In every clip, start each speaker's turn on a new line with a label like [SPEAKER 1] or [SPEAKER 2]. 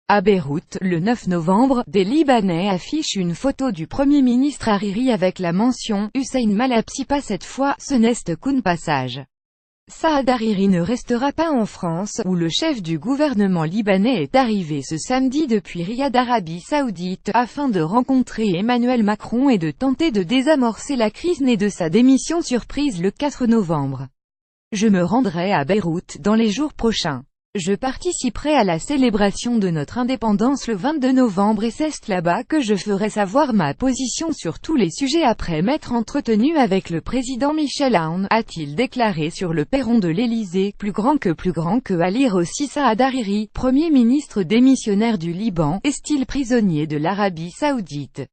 [SPEAKER 1] À Beyrouth, le 9 novembre, des Libanais affichent une photo du Premier ministre Hariri avec la mention « Hussein Malabsi pas cette fois, ce n'est qu'un passage ». Saad Hariri ne restera pas en France, où le chef du gouvernement libanais est arrivé ce samedi depuis Riyad, Arabie Saoudite, afin de rencontrer Emmanuel Macron et de tenter de désamorcer la crise née de sa démission surprise le 4 novembre. Je me rendrai à Beyrouth dans les jours prochains. Je participerai à la célébration de notre indépendance le 22 novembre et c'est là-bas que je ferai savoir ma position sur tous les sujets après m'être entretenu avec le président Michel Aoun, a-t-il déclaré sur le perron de l'Élysée, plus grand que à lire aussi Saad Hariri, Premier ministre démissionnaire du Liban, est-il prisonnier de l'Arabie Saoudite?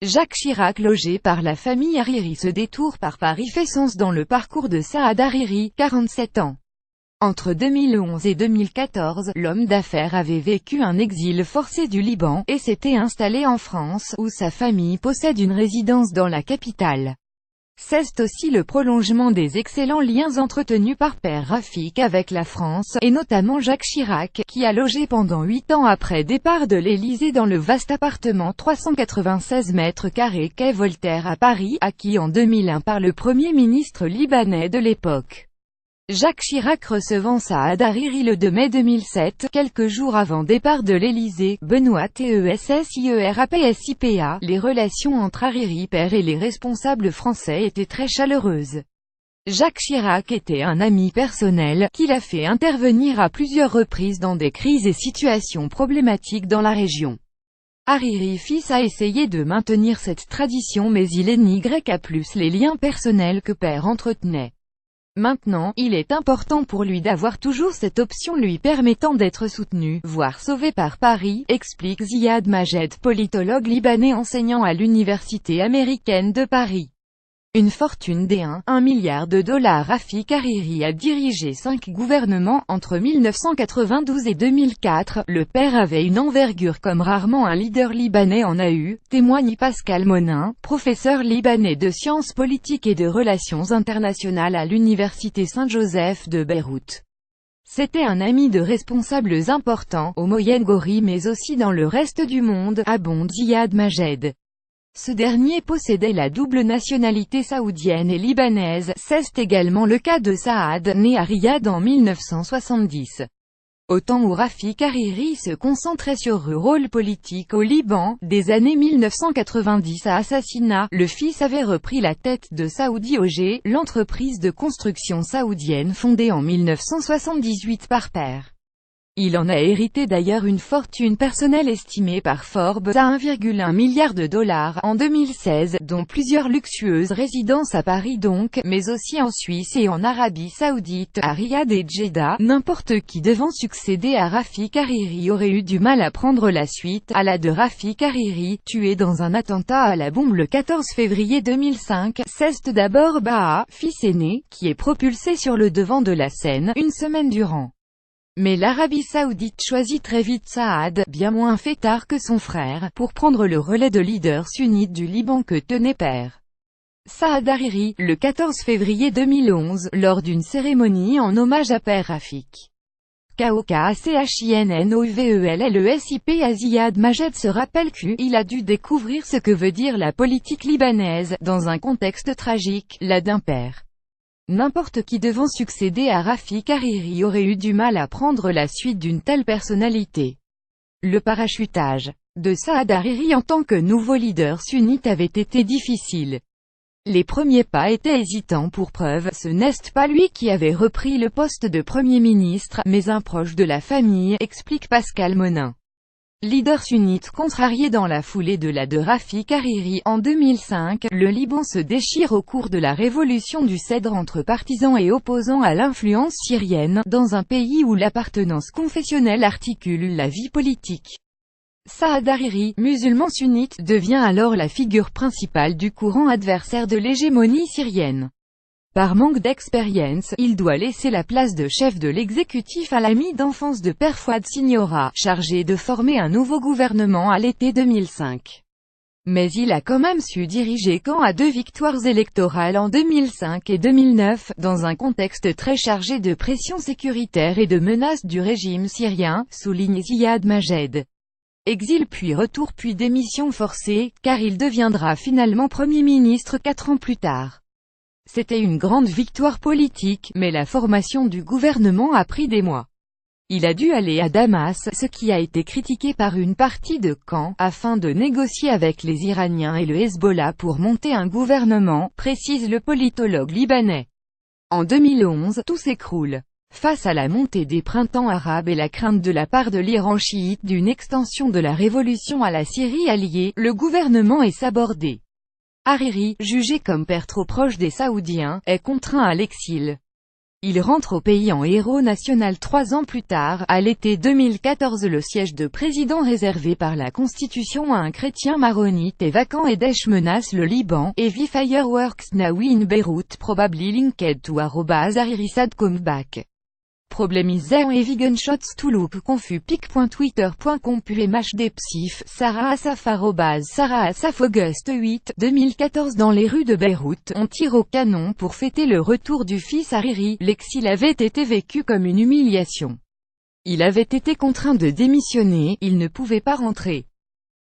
[SPEAKER 1] Jacques Chirac logé par la famille Hariri. Ce détour par Paris fait sens dans le parcours de Saad Hariri, 47 ans. Entre 2011 et 2014, l'homme d'affaires avait vécu un exil forcé du Liban, et s'était installé en France, où sa famille possède une résidence dans la capitale. C'est aussi le prolongement des excellents liens entretenus par Père Rafik avec la France, et notamment Jacques Chirac, qui a logé pendant 8 ans après départ de l'Élysée dans le vaste appartement 396 mètres carrés quai Voltaire à Paris, acquis en 2001 par le Premier ministre libanais de l'époque. Jacques Chirac recevant Saad Hariri le 2 mai 2007, quelques jours avant départ de l'Élysée, Benoît TESSIERAPSIPA, les relations entre Hariri père et les responsables français étaient très chaleureuses. Jacques Chirac était un ami personnel, qu'il a fait intervenir à plusieurs reprises dans des crises et situations problématiques dans la région. Hariri fils a essayé de maintenir cette tradition mais il NYA+ les liens personnels que père entretenait. Maintenant, il est important pour lui d'avoir toujours cette option lui permettant d'être soutenu, voire sauvé par Paris, explique Ziad Majed, politologue libanais enseignant à l'Université américaine de Paris. Une fortune d'1 milliard de dollars. Rafik Hariri a dirigé 5 gouvernements, entre 1992 et 2004, le père avait une envergure comme rarement un leader libanais en a eu, témoigne Pascal Monin, professeur libanais de sciences politiques et de relations internationales à l'Université Saint-Joseph de Beyrouth. C'était un ami de responsables importants, au Moyen-Orient mais aussi dans le reste du monde, abonde Ziad Majed. Ce dernier possédait la double nationalité saoudienne et libanaise, c'est également le cas de Saad, né à Riyad en 1970. Au temps où Rafik Hariri se concentrait sur le rôle politique au Liban, des années 1990 à Assassinat, le fils avait repris la tête de Saudi OG, l'entreprise de construction saoudienne fondée en 1978 par père. Il en a hérité d'ailleurs une fortune personnelle estimée par Forbes à 1,1 milliard de dollars en 2016, dont plusieurs luxueuses résidences à Paris donc, mais aussi en Suisse et en Arabie Saoudite, à Riyad et Djeddah. N'importe qui devant succéder à Rafik Hariri aurait eu du mal à prendre la suite, à la de Rafik Hariri, tué dans un attentat à la bombe le 14 février 2005. C'est d'abord Baha, fils aîné, qui est propulsé sur le devant de la scène, une semaine durant. Mais l'Arabie Saoudite choisit très vite Saad, bien moins fêtard que son frère, pour prendre le relais de leader sunnite du Liban que tenait père Saad Hariri, le 14 février 2011, lors d'une cérémonie en hommage à père Rafik. KOKACHINNOUVELLESIP. Ziad Majed se rappelle qu'il a dû découvrir ce que veut dire la politique libanaise, dans un contexte tragique, la d'un père. N'importe qui devant succéder à Rafik Hariri aurait eu du mal à prendre la suite d'une telle personnalité. Le parachutage de Saad Hariri en tant que nouveau leader sunnite avait été difficile. Les premiers pas étaient hésitants pour preuve, ce n'est pas lui qui avait repris le poste de Premier ministre, mais un proche de la famille, explique Pascal Monin. Leader sunnite contrarié dans la foulée de la de Rafik Hariri, en 2005, le Liban se déchire au cours de la révolution du Cèdre entre partisans et opposants à l'influence syrienne, dans un pays où l'appartenance confessionnelle articule la vie politique. Saad Hariri, musulman sunnite, devient alors la figure principale du courant adversaire de l'hégémonie syrienne. Par manque d'expérience, il doit laisser la place de chef de l'exécutif à l'ami d'enfance de père Fouad Signora, chargé de former un nouveau gouvernement à l'été 2005. Mais il a quand même su diriger Caen à 2 victoires électorales en 2005 et 2009, dans un contexte très chargé de pression sécuritaire et de menaces du régime syrien, souligne Ziad Majed. Exil puis retour puis démission forcée, car il deviendra finalement Premier ministre 4 ans plus tard. C'était une grande victoire politique, mais la formation du gouvernement a pris des mois. Il a dû aller à Damas, ce qui a été critiqué par une partie de Caen, afin de négocier avec les Iraniens et le Hezbollah pour monter un gouvernement, précise le politologue libanais. En 2011, tout s'écroule. Face à la montée des printemps arabes et la crainte de la part de l'Iran chiite d'une extension de la révolution à la Syrie alliée, le gouvernement est sabordé. Hariri, jugé comme père trop proche des Saoudiens, est contraint à l'exil. Il rentre au pays en héros national 3 ans plus tard, à l'été 2014. Le siège de président réservé par la Constitution à un chrétien maronite est vacant et Daesh menace le Liban. Heavy fireworks now in Beirut probably linked to @Hariri come back. Problem is there heavy gunshots to look confus pic.twitter.com PMHD Psif, Sarah Assaf Sarah Assaf Auguste 8, 2014. Dans les rues de Beyrouth, on tire au canon pour fêter le retour du fils Hariri. L'exil avait été vécu comme une humiliation. Il avait été contraint de démissionner, il ne pouvait pas rentrer.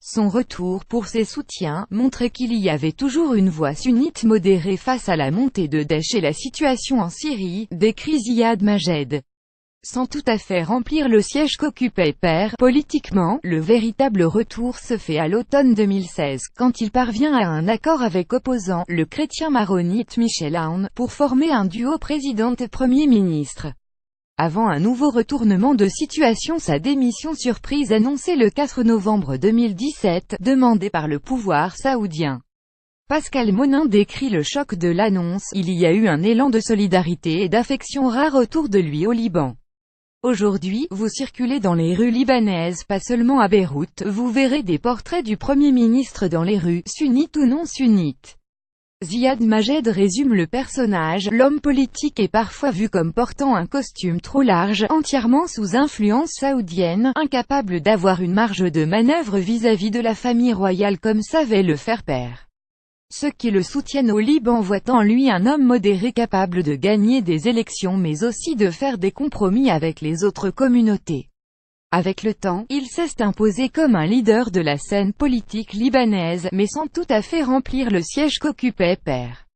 [SPEAKER 1] Son retour pour ses soutiens montrait qu'il y avait toujours une voix sunnite modérée face à la montée de Daesh et la situation en Syrie, décrit Ziad Majed. Sans tout à fait remplir le siège qu'occupait Père, politiquement, le véritable retour se fait à l'automne 2016, quand il parvient à un accord avec opposant, le chrétien maronite Michel Aoun, pour former un duo présidente-premier ministre. Avant un nouveau retournement de situation, sa démission surprise annoncée le 4 novembre 2017, demandée par le pouvoir saoudien. Pascal Monin décrit le choc de l'annonce. Il y a eu un élan de solidarité et d'affection rare autour de lui au Liban. Aujourd'hui, vous circulez dans les rues libanaises, pas seulement à Beyrouth, vous verrez des portraits du Premier ministre dans les rues, sunnites ou non sunnites. Ziad Majed résume le personnage. L'homme politique est parfois vu comme portant un costume trop large, entièrement sous influence saoudienne, incapable d'avoir une marge de manœuvre vis-à-vis de la famille royale comme savait le faire Père. Ceux qui le soutiennent au Liban voient en lui un homme modéré capable de gagner des élections mais aussi de faire des compromis avec les autres communautés. Avec le temps, il s'est imposé comme un leader de la scène politique libanaise, mais sans tout à fait remplir le siège qu'occupait Père.